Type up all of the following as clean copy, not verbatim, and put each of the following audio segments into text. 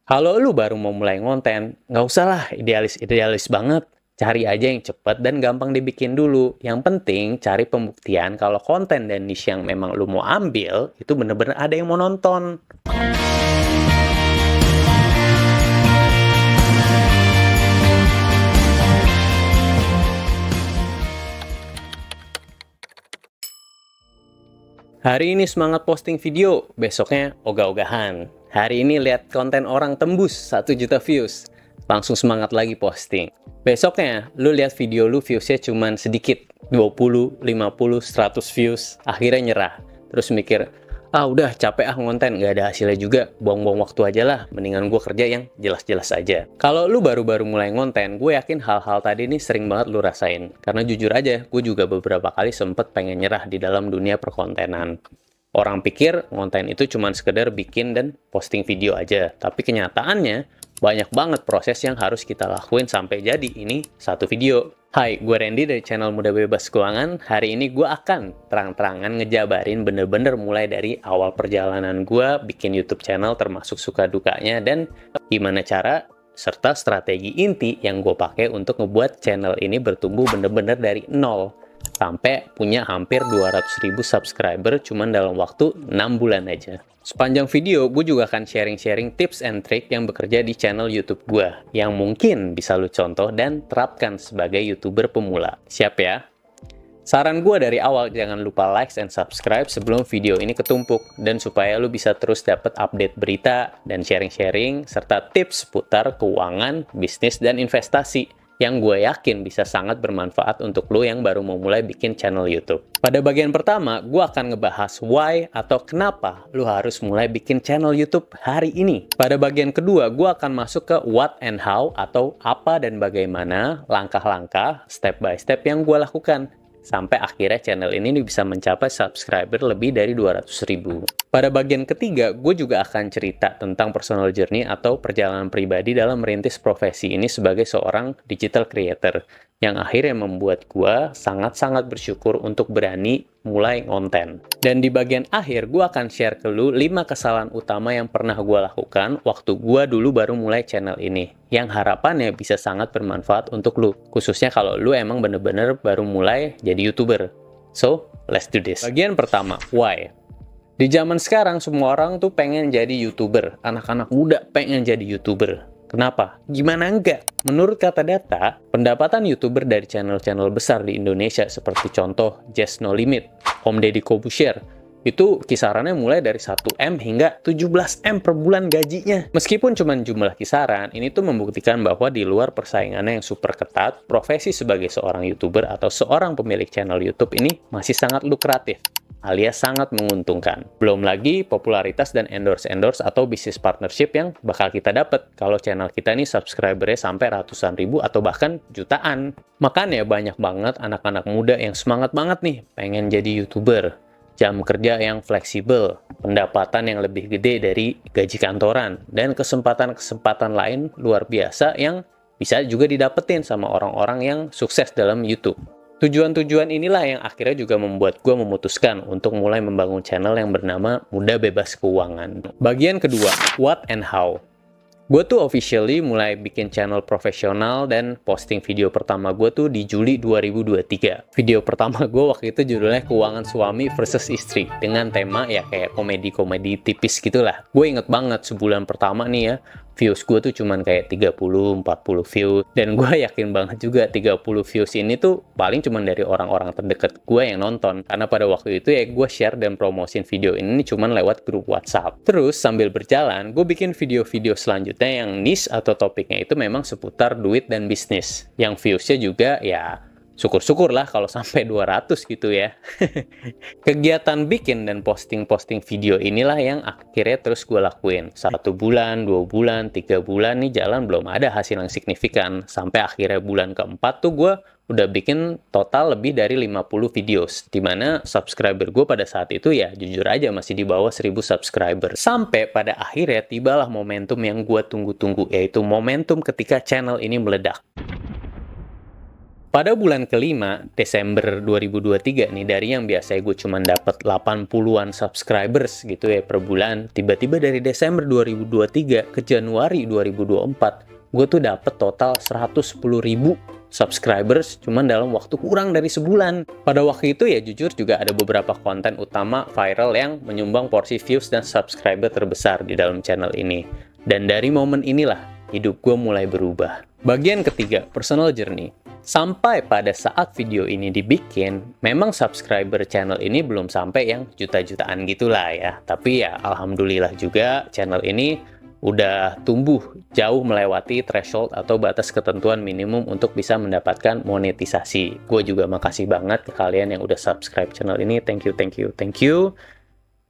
Kalau lu baru mau mulai ngonten, nggak usah lah idealis-idealis banget. Cari aja yang cepet dan gampang dibikin dulu. Yang penting cari pembuktian kalau konten dan niche yang memang lu mau ambil, itu bener-bener ada yang mau nonton. Hari ini semangat posting video, besoknya ogah-ogahan. Hari ini lihat konten orang tembus 1 juta views, langsung semangat lagi posting. Besoknya, lu lihat video lu viewsnya cuman sedikit, 20, 50, 100 views, akhirnya nyerah. Terus mikir, udah capek ngonten, nggak ada hasilnya juga, buang-buang waktu aja lah, mendingan gue kerja yang jelas-jelas aja. Kalau lu baru-baru mulai ngonten, gue yakin hal-hal tadi nih sering banget lu rasain. Karena jujur aja, gue juga beberapa kali sempet pengen nyerah di dalam dunia perkontenan. Orang pikir ngonten itu cuma sekedar bikin dan posting video aja, tapi kenyataannya banyak banget proses yang harus kita lakuin sampai jadi ini satu video. Hai, gue Randy dari channel Muda Bebas Keuangan. Hari ini gue akan terang-terangan ngejabarin bener-bener mulai dari awal perjalanan gue bikin YouTube channel termasuk suka dukanya dan gimana cara serta strategi inti yang gue pakai untuk ngebuat channel ini bertumbuh bener-bener dari nol sampai punya hampir 200.000 subscriber cuman dalam waktu 6 bulan aja. Sepanjang video, gue juga akan sharing-sharing tips and trick yang bekerja di channel YouTube gue, yang mungkin bisa lu contoh dan terapkan sebagai YouTuber pemula. Siap ya? Saran gue dari awal, jangan lupa like and subscribe sebelum video ini ketumpuk, dan supaya lu bisa terus dapat update berita dan sharing-sharing, serta tips seputar keuangan, bisnis, dan investasi yang gue yakin bisa sangat bermanfaat untuk lo yang baru mau mulai bikin channel YouTube. Pada bagian pertama, gue akan ngebahas why atau kenapa lo harus mulai bikin channel YouTube hari ini. Pada bagian kedua, gue akan masuk ke what and how atau apa dan bagaimana langkah-langkah step by step yang gue lakukan sampai akhirnya channel ini bisa mencapai subscriber lebih dari 200.000. Pada bagian ketiga, gue juga akan cerita tentang personal journey atau perjalanan pribadi dalam merintis profesi ini sebagai seorang digital creator, yang akhirnya membuat gue sangat-sangat bersyukur untuk berani mulai konten. Dan di bagian akhir, gue akan share ke lu 5 kesalahan utama yang pernah gue lakukan waktu gue dulu baru mulai channel ini, yang harapannya bisa sangat bermanfaat untuk lu, khususnya kalau lu emang bener-bener baru mulai jadi YouTuber. So, let's do this. Bagian pertama, why? Di zaman sekarang, semua orang tuh pengen jadi YouTuber. Anak-anak muda pengen jadi YouTuber. Kenapa? Gimana enggak? Menurut kata data, pendapatan YouTuber dari channel-channel besar di Indonesia seperti contoh Just No Limit, Om Deddy Corbuzier, itu kisarannya mulai dari 1M hingga 17M per bulan gajinya. Meskipun cuma jumlah kisaran, ini tuh membuktikan bahwa di luar persaingannya yang super ketat, profesi sebagai seorang YouTuber atau seorang pemilik channel YouTube ini masih sangat lukratif, alias sangat menguntungkan. Belum lagi popularitas dan endorse atau bisnis partnership yang bakal kita dapat kalau channel kita nih subscribernya sampai ratusan ribu atau bahkan jutaan. Makanya banyak banget anak-anak muda yang semangat banget nih pengen jadi YouTuber. Jam kerja yang fleksibel, pendapatan yang lebih gede dari gaji kantoran, dan kesempatan-kesempatan lain luar biasa yang bisa juga didapetin sama orang-orang yang sukses dalam YouTube. Tujuan-tujuan inilah yang akhirnya juga membuat gue memutuskan untuk mulai membangun channel yang bernama Muda Bebas Keuangan. Bagian kedua, what and how. Gue tuh officially mulai bikin channel profesional dan posting video pertama gue tuh di Juli 2023. Video pertama gue waktu itu judulnya Keuangan Suami versus Istri, dengan tema ya kayak komedi-komedi tipis gitulah. Gue inget banget sebulan pertama nih ya, views gue tuh cuman kayak 30-40 views. Dan gue yakin banget juga 30 views ini tuh paling cuman dari orang-orang terdekat gue yang nonton. Karena pada waktu itu ya gue share dan promosin video ini cuman lewat grup WhatsApp. Terus sambil berjalan, gue bikin video-video selanjutnya yang niche atau topiknya itu memang seputar duit dan bisnis. Yang viewsnya juga ya syukur-syukur lah kalau sampai 200 gitu ya. Kegiatan bikin dan posting-posting video inilah yang akhirnya terus gue lakuin. 1 bulan, 2 bulan, 3 bulan nih jalan belum ada hasil yang signifikan. Sampai akhirnya bulan keempat tuh gue udah bikin total lebih dari 50 videos. Dimana subscriber gue pada saat itu ya jujur aja masih di bawah 1000 subscriber. Sampai pada akhirnya tibalah momentum yang gue tunggu-tunggu, yaitu momentum ketika channel ini meledak. Pada bulan kelima, Desember 2023 nih, dari yang biasanya gue cuma dapat 80-an subscribers gitu ya per bulan, tiba-tiba dari Desember 2023 ke Januari 2024, gue tuh dapet total 110.000 subscribers cuman dalam waktu kurang dari sebulan. Pada waktu itu ya jujur juga ada beberapa konten utama viral yang menyumbang porsi views dan subscriber terbesar di dalam channel ini. Dan dari momen inilah hidup gue mulai berubah. Bagian ketiga, personal journey. Sampai pada saat video ini dibikin, memang subscriber channel ini belum sampai yang juta-jutaan gitulah ya. Tapi ya alhamdulillah juga channel ini udah tumbuh jauh melewati threshold atau batas ketentuan minimum untuk bisa mendapatkan monetisasi. Gue juga makasih banget ke kalian yang udah subscribe channel ini. Thank you, thank you, thank you.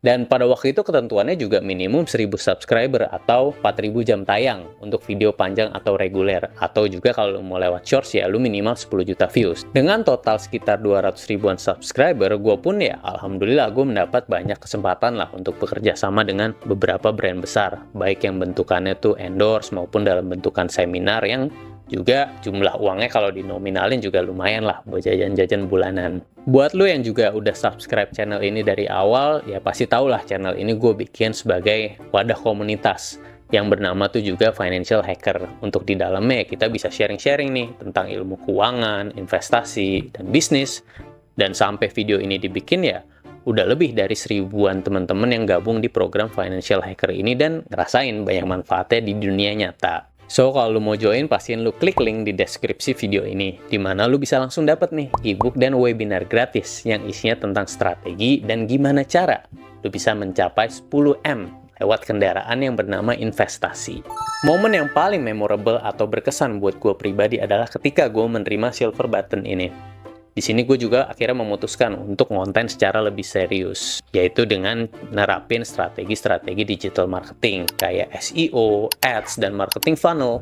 Dan pada waktu itu ketentuannya juga minimum 1000 subscriber atau 4000 jam tayang untuk video panjang atau reguler. Atau juga kalau mau lewat shorts ya lu minimal 10 juta views. Dengan total sekitar 200 ribuan subscriber, gue pun ya alhamdulillah gue mendapat banyak kesempatan lah untuk bekerja sama dengan beberapa brand besar. Baik yang bentukannya tuh endorse maupun dalam bentukan seminar yang juga jumlah uangnya kalau dinominalin juga lumayan lah buat jajan-jajan bulanan. Buat lo yang juga udah subscribe channel ini dari awal, ya pasti tau lah channel ini gue bikin sebagai wadah komunitas yang bernama tuh juga Financial Hacker. Untuk di dalamnya kita bisa sharing-sharing nih tentang ilmu keuangan, investasi, dan bisnis. Dan sampai video ini dibikin ya udah lebih dari 1000-an teman-teman yang gabung di program Financial Hacker ini dan ngerasain banyak manfaatnya di dunia nyata. So, kalau lu mau join, pastiin lu klik link di deskripsi video ini, di mana lu bisa langsung dapat nih ebook dan webinar gratis yang isinya tentang strategi dan gimana cara lu bisa mencapai 10M lewat kendaraan yang bernama investasi. Momen yang paling memorable atau berkesan buat gue pribadi adalah ketika gue menerima silver button ini. Di sini gue juga akhirnya memutuskan untuk ngonten secara lebih serius, yaitu dengan nerapin strategi-strategi digital marketing kayak SEO, ads, dan marketing funnel.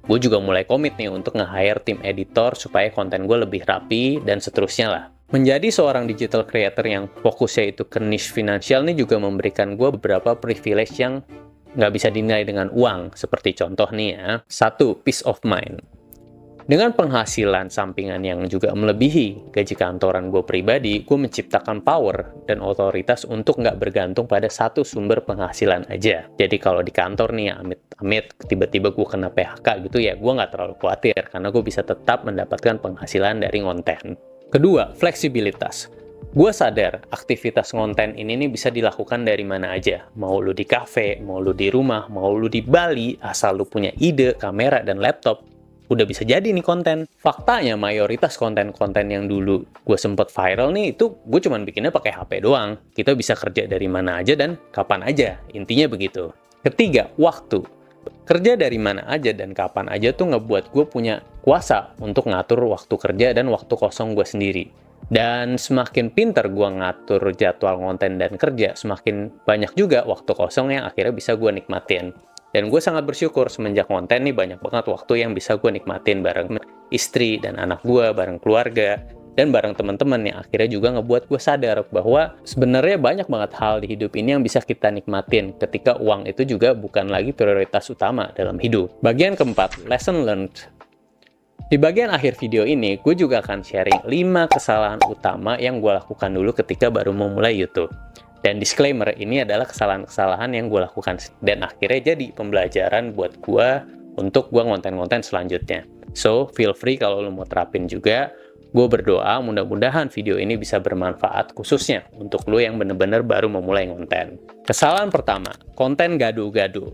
Gue juga mulai komit nih untuk nge-hire tim editor supaya konten gue lebih rapi dan seterusnya lah. Menjadi seorang digital creator yang fokusnya itu ke niche finansial nih juga memberikan gue beberapa privilege yang nggak bisa dinilai dengan uang. Seperti contoh nih ya, 1. Peace of mind. Dengan penghasilan sampingan yang juga melebihi gaji kantoran gue pribadi, gue menciptakan power dan otoritas untuk nggak bergantung pada satu sumber penghasilan aja. Jadi kalau di kantor nih ya, amit-amit tiba-tiba gue kena PHK gitu ya, gue nggak terlalu khawatir karena gue bisa tetap mendapatkan penghasilan dari konten. Kedua, fleksibilitas. Gue sadar aktivitas konten ini nih bisa dilakukan dari mana aja. Mau lu di cafe, mau lu di rumah, mau lu di Bali, asal lu punya ide, kamera, dan laptop, udah bisa jadi nih konten. Faktanya mayoritas konten-konten yang dulu gue sempet viral nih itu gue cuman bikinnya pakai HP doang. Kita bisa kerja dari mana aja dan kapan aja. Intinya begitu. Ketiga, waktu. Kerja dari mana aja dan kapan aja tuh ngebuat gue punya kuasa untuk ngatur waktu kerja dan waktu kosong gue sendiri. Dan semakin pinter gue ngatur jadwal konten dan kerja, semakin banyak juga waktu kosong yang akhirnya bisa gue nikmatin. Dan gue sangat bersyukur semenjak konten nih banyak banget waktu yang bisa gue nikmatin bareng istri dan anak gue, bareng keluarga, dan bareng teman-teman yang akhirnya juga ngebuat gue sadar bahwa sebenarnya banyak banget hal di hidup ini yang bisa kita nikmatin ketika uang itu juga bukan lagi prioritas utama dalam hidup. Bagian keempat, lesson learned. Di bagian akhir video ini, gue juga akan sharing 5 kesalahan utama yang gue lakukan dulu ketika baru memulai YouTube. Dan disclaimer, ini adalah kesalahan-kesalahan yang gue lakukan dan akhirnya jadi pembelajaran buat gue untuk gue ngonten-ngonten selanjutnya. So, feel free kalau lo mau terapin juga. Gue berdoa mudah-mudahan video ini bisa bermanfaat khususnya untuk lo yang bener-bener baru memulai ngonten. Kesalahan pertama, konten gaduh-gaduh.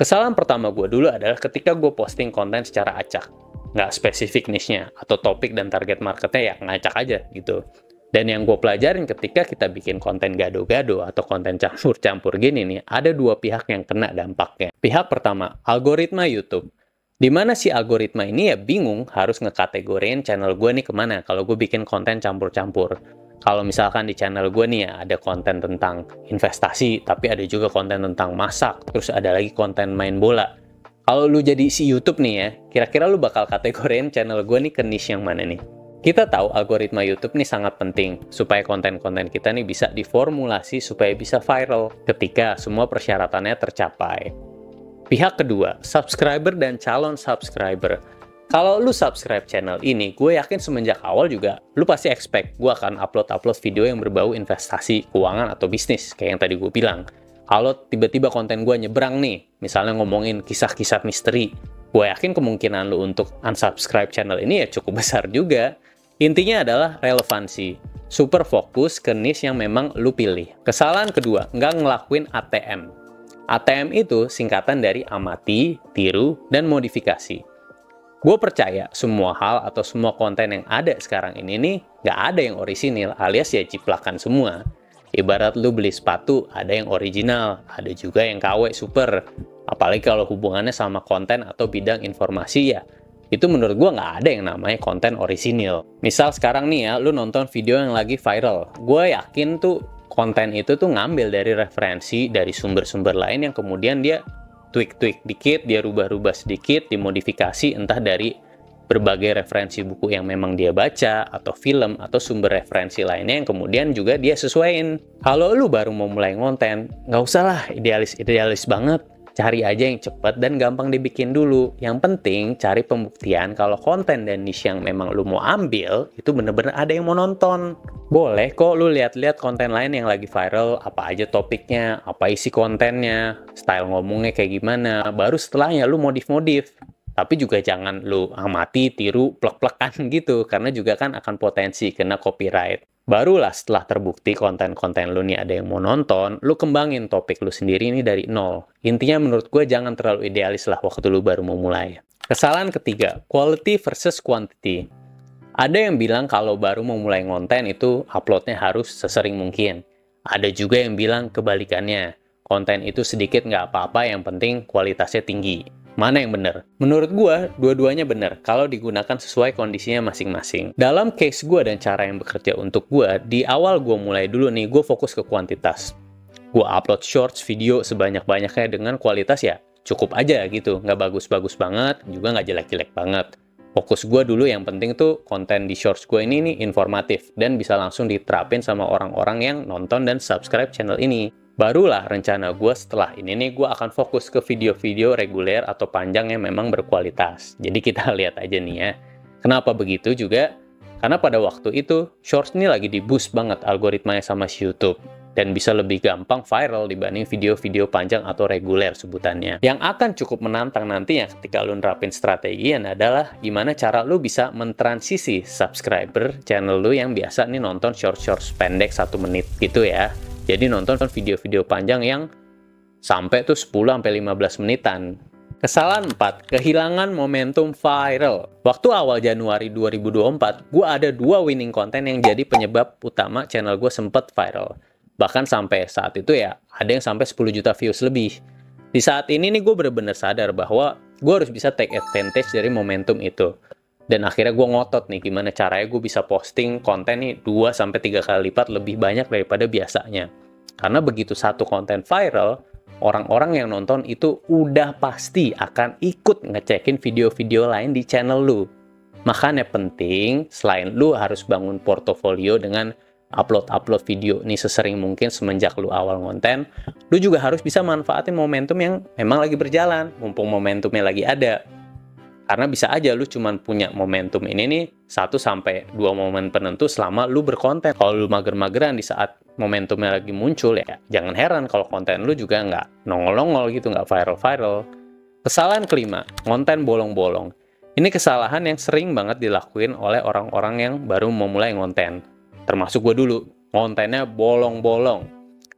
Kesalahan pertama gue dulu adalah ketika gue posting konten secara acak. Nggak spesifik niche-nya atau topik dan target marketnya ya ngacak aja gitu. Dan yang gue pelajarin ketika kita bikin konten gado-gado atau konten campur-campur gini nih, ada dua pihak yang kena dampaknya. Pihak pertama, algoritma YouTube. Dimana si algoritma ini ya bingung harus ngekategorin channel gue nih kemana kalau gue bikin konten campur-campur. Kalau misalkan di channel gue nih ya ada konten tentang investasi, tapi ada juga konten tentang masak, terus ada lagi konten main bola. Kalau lu jadi si YouTube nih ya, kira-kira lu bakal kategorin channel gue nih ke niche yang mana nih? Kita tahu algoritma YouTube nih sangat penting supaya konten-konten kita nih bisa diformulasi supaya bisa viral ketika semua persyaratannya tercapai. Pihak kedua, subscriber dan calon subscriber. Kalau lu subscribe channel ini, gue yakin semenjak awal juga lu pasti expect gue akan upload video yang berbau investasi, keuangan, atau bisnis, kayak yang tadi gue bilang. Kalau tiba-tiba konten gue nyebrang nih, misalnya ngomongin kisah-kisah misteri, gue yakin kemungkinan lu untuk unsubscribe channel ini ya cukup besar juga. Intinya adalah relevansi. Super fokus ke niche yang memang lu pilih. Kesalahan kedua, nggak ngelakuin ATM. ATM itu singkatan dari amati, tiru, dan modifikasi. Gue percaya semua hal atau semua konten yang ada sekarang ini nih nggak ada yang orisinil alias ya ciplakan semua. Ibarat lu beli sepatu, ada yang original, ada juga yang KW super. Apalagi kalau hubungannya sama konten atau bidang informasi ya, itu menurut gue nggak ada yang namanya konten orisinil. Misal sekarang nih ya, lu nonton video yang lagi viral. Gue yakin tuh konten itu tuh ngambil dari referensi, dari sumber-sumber lain yang kemudian dia tweak dikit, dia rubah-rubah sedikit, dimodifikasi entah dari berbagai referensi buku yang memang dia baca, atau film, atau sumber referensi lainnya yang kemudian juga dia sesuaiin. Kalau lu baru mau mulai ngonten, nggak usah lah idealis banget. Cari aja yang cepat dan gampang dibikin dulu. Yang penting, cari pembuktian kalau konten dan niche yang memang lu mau ambil, itu bener-bener ada yang mau nonton. Boleh kok lu lihat-lihat konten lain yang lagi viral, apa aja topiknya, apa isi kontennya, style ngomongnya kayak gimana, baru setelahnya lu modif-modif. Tapi juga jangan lu amati, tiru, plek-plekan gitu, karena juga kan akan potensi kena copyright. Barulah setelah terbukti konten-konten lu nih ada yang mau nonton, lu kembangin topik lu sendiri ini dari nol. Intinya menurut gue jangan terlalu idealis lah waktu lu baru mau mulai. Kesalahan ketiga, quality versus quantity. Ada yang bilang kalau baru mau mulai ngonten itu uploadnya harus sesering mungkin. Ada juga yang bilang kebalikannya, konten itu sedikit nggak apa-apa yang penting kualitasnya tinggi. Mana yang benar? Menurut gue, dua-duanya benar kalau digunakan sesuai kondisinya masing-masing. Dalam case gue dan cara yang bekerja untuk gue, di awal gue mulai dulu nih, gue fokus ke kuantitas. Gue upload shorts video sebanyak-banyaknya dengan kualitas ya cukup aja gitu. Nggak bagus-bagus banget, juga nggak jelek-jelek banget. Fokus gue dulu yang penting tuh konten di shorts gue ini nih informatif dan bisa langsung diterapin sama orang-orang yang nonton dan subscribe channel ini. Barulah rencana gue setelah ini nih gue akan fokus ke video-video reguler atau panjang yang memang berkualitas. Jadi kita lihat aja nih ya. Kenapa begitu juga? Karena pada waktu itu shorts ini lagi di-boost banget algoritmanya sama si YouTube. Dan bisa lebih gampang viral dibanding video-video panjang atau reguler sebutannya. Yang akan cukup menantang nantinya ketika lu nerapin strategi adalah gimana cara lu bisa mentransisi subscriber channel lu yang biasa nih nonton short-short pendek 1 menit gitu ya. Jadi nonton video-video panjang yang sampai tuh 10-15 menitan. Kesalahan 4, kehilangan momentum viral. Waktu awal Januari 2024, gue ada 2 winning konten yang jadi penyebab utama channel gue sempet viral. Bahkan sampai saat itu ya, ada yang sampai 10 juta views lebih. Di saat ini nih gue bener-bener sadar bahwa gue harus bisa take advantage dari momentum itu. Dan akhirnya gue ngotot nih gimana caranya gue bisa posting konten nih 2-3 kali lipat lebih banyak daripada biasanya. Karena begitu satu konten viral, orang-orang yang nonton itu udah pasti akan ikut ngecekin video-video lain di channel lu. Makanya penting, selain lu harus bangun portofolio dengan upload video nih sesering mungkin semenjak lu awal ngonten, lu juga harus bisa manfaatin momentum yang memang lagi berjalan, mumpung momentumnya lagi ada. Karena bisa aja lu cuman punya momentum ini nih 1-2 momen penentu selama lu berkonten. Kalau lu mager-mageran di saat momentumnya lagi muncul ya, jangan heran kalau konten lu juga nggak nongol-nongol gitu, nggak viral-viral. Kesalahan kelima, konten bolong-bolong. Ini kesalahan yang sering banget dilakuin oleh orang-orang yang baru memulai ngonten. Termasuk gue dulu, kontennya bolong-bolong.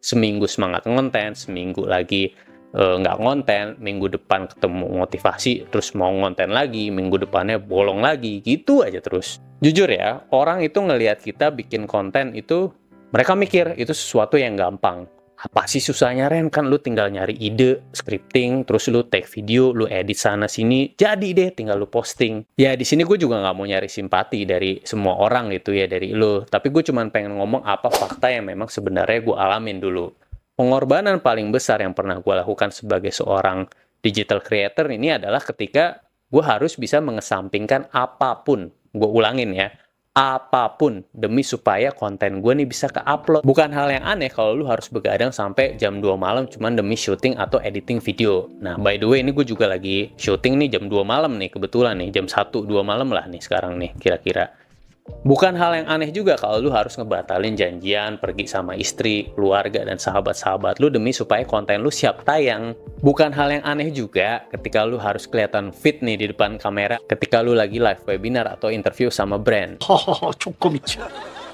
Seminggu semangat ngonten, seminggu lagi nggak ngonten, minggu depan ketemu motivasi, terus mau ngonten lagi, minggu depannya bolong lagi, gitu aja terus. Jujur ya, orang itu ngelihat kita bikin konten itu, mereka mikir itu sesuatu yang gampang. Apa sih susahnya Ren? Kan lu tinggal nyari ide, scripting, terus lu take video, lu edit sana-sini, jadi deh tinggal lu posting. Ya di sini gue juga nggak mau nyari simpati dari semua orang gitu ya, dari lu. Tapi gue cuma pengen ngomong apa fakta yang memang sebenarnya gue alamin dulu. Pengorbanan paling besar yang pernah gue lakukan sebagai seorang digital creator ini adalah ketika gue harus bisa mengesampingkan apapun. Gue ulangin ya, apapun demi supaya konten gue nih bisa ke-upload. Bukan hal yang aneh kalau lu harus begadang sampai jam 2 malam cuman demi syuting atau editing video. Nah, by the way, ini gue juga lagi syuting nih jam 2 malam nih, kebetulan nih, jam 1-2 malam lah nih sekarang nih, kira-kira. Bukan hal yang aneh juga kalau lu harus ngebatalin janjian, pergi sama istri, keluarga, dan sahabat-sahabat lu demi supaya konten lu siap tayang. Bukan hal yang aneh juga ketika lu harus kelihatan fit nih di depan kamera ketika lu lagi live webinar atau interview sama brand.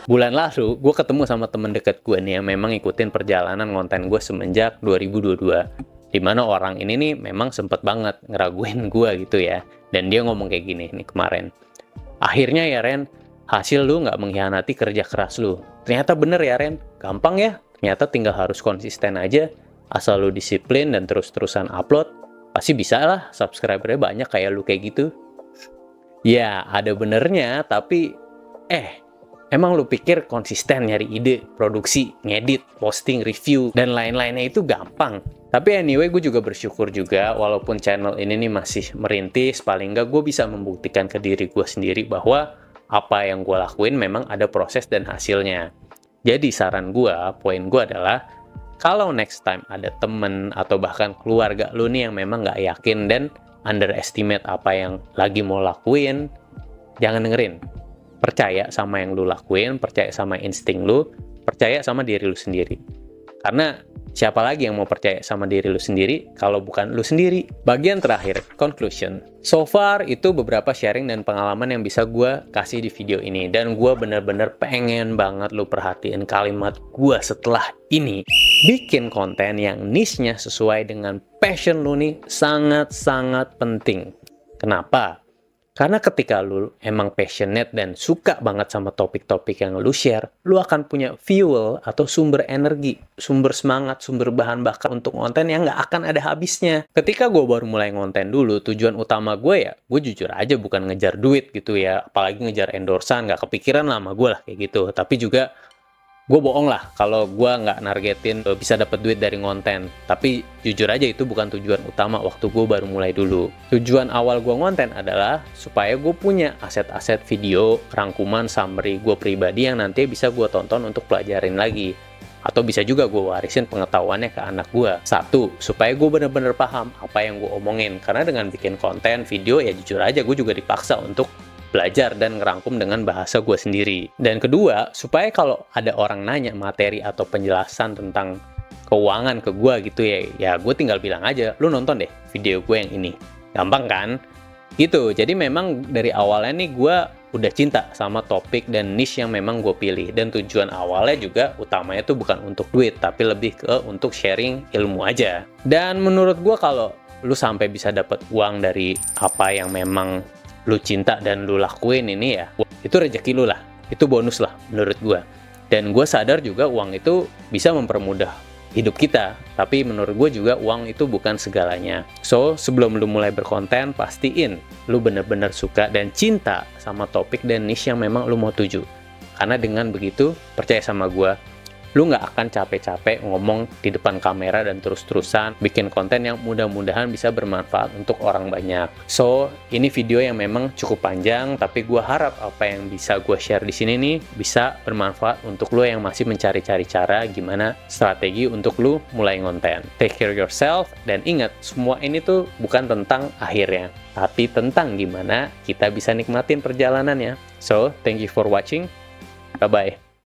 Bulan lalu, gue ketemu sama temen deket gue nih yang memang ikutin perjalanan konten gue semenjak 2022. Dimana orang ini nih memang sempet banget ngeraguin gue gitu ya. Dan dia ngomong kayak gini nih kemarin. Akhirnya ya Ren, hasil lu nggak mengkhianati kerja keras lu. Ternyata bener ya Ren, gampang ya. Ternyata tinggal harus konsisten aja. Asal lu disiplin dan terus-terusan upload, pasti bisa lah subscribernya banyak kayak lu kayak gitu. Ya, ada benernya, tapi emang lu pikir konsisten nyari ide, produksi, ngedit, posting, review, dan lain-lainnya itu gampang? Tapi anyway, gue juga bersyukur juga, walaupun channel ini nih masih merintis, paling nggak gue bisa membuktikan ke diri gue sendiri bahwa apa yang gue lakuin memang ada proses dan hasilnya. Jadi saran gue, poin gue adalah, kalau next time ada temen atau bahkan keluarga lu nih yang memang nggak yakin dan underestimate apa yang lagi mau lakuin, jangan dengerin. Percaya sama yang lu lakuin, percaya sama insting lu, percaya sama diri lu sendiri. Karena siapa lagi yang mau percaya sama diri lu sendiri kalau bukan lu sendiri? Bagian terakhir, conclusion. So far, itu beberapa sharing dan pengalaman yang bisa gue kasih di video ini. Dan gue bener-bener pengen banget lu perhatiin kalimat gue setelah ini. Bikin konten yang niche-nya sesuai dengan passion lu nih sangat-sangat penting. Kenapa? Karena ketika lu emang passionate dan suka banget sama topik-topik yang lu share, lu akan punya fuel atau sumber energi, sumber semangat, sumber bahan bakar untuk konten yang nggak akan ada habisnya. Ketika gue baru mulai konten dulu, tujuan utama gue ya, gue jujur aja bukan ngejar duit gitu ya, apalagi ngejar endorsan, nggak kepikiran lah sama gue lah kayak gitu. Tapi juga gue bohong lah kalau gue nggak nargetin bisa dapat duit dari konten. Tapi jujur aja itu bukan tujuan utama waktu gue baru mulai dulu. Tujuan awal gue konten adalah supaya gue punya aset-aset video, rangkuman, summary gue pribadi yang nanti bisa gue tonton untuk pelajarin lagi. Atau bisa juga gue warisin pengetahuannya ke anak gue. Satu, supaya gue bener-bener paham apa yang gue omongin. Karena dengan bikin konten, video, ya jujur aja gue juga dipaksa untuk belajar dan ngerangkum dengan bahasa gue sendiri. Dan kedua, supaya kalau ada orang nanya materi atau penjelasan tentang keuangan ke gue gitu ya gue tinggal bilang aja, lu nonton deh video gue yang ini. Gampang kan? Gitu, jadi memang dari awalnya nih gue udah cinta sama topik dan niche yang memang gue pilih. Dan tujuan awalnya juga utamanya tuh bukan untuk duit, tapi lebih ke untuk sharing ilmu aja. Dan menurut gue kalau lu sampai bisa dapat uang dari apa yang memang lu cinta dan lu lakuin ini ya, itu rezeki lu lah, itu bonus lah menurut gua. Dan gua sadar juga uang itu bisa mempermudah hidup kita, tapi menurut gua juga uang itu bukan segalanya. So, sebelum lu mulai berkonten, pastiin lu bener-bener suka dan cinta sama topik dan niche yang memang lu mau tuju. Karena dengan begitu, percaya sama gua, lu nggak akan capek-capek ngomong di depan kamera dan terus-terusan bikin konten yang mudah-mudahan bisa bermanfaat untuk orang banyak. So, ini video yang memang cukup panjang, tapi gue harap apa yang bisa gue share di sini nih bisa bermanfaat untuk lu yang masih mencari-cari cara gimana strategi untuk lu mulai konten. Take care yourself, dan ingat, semua ini tuh bukan tentang akhirnya, tapi tentang gimana kita bisa nikmatin perjalanannya. So, thank you for watching. Bye-bye.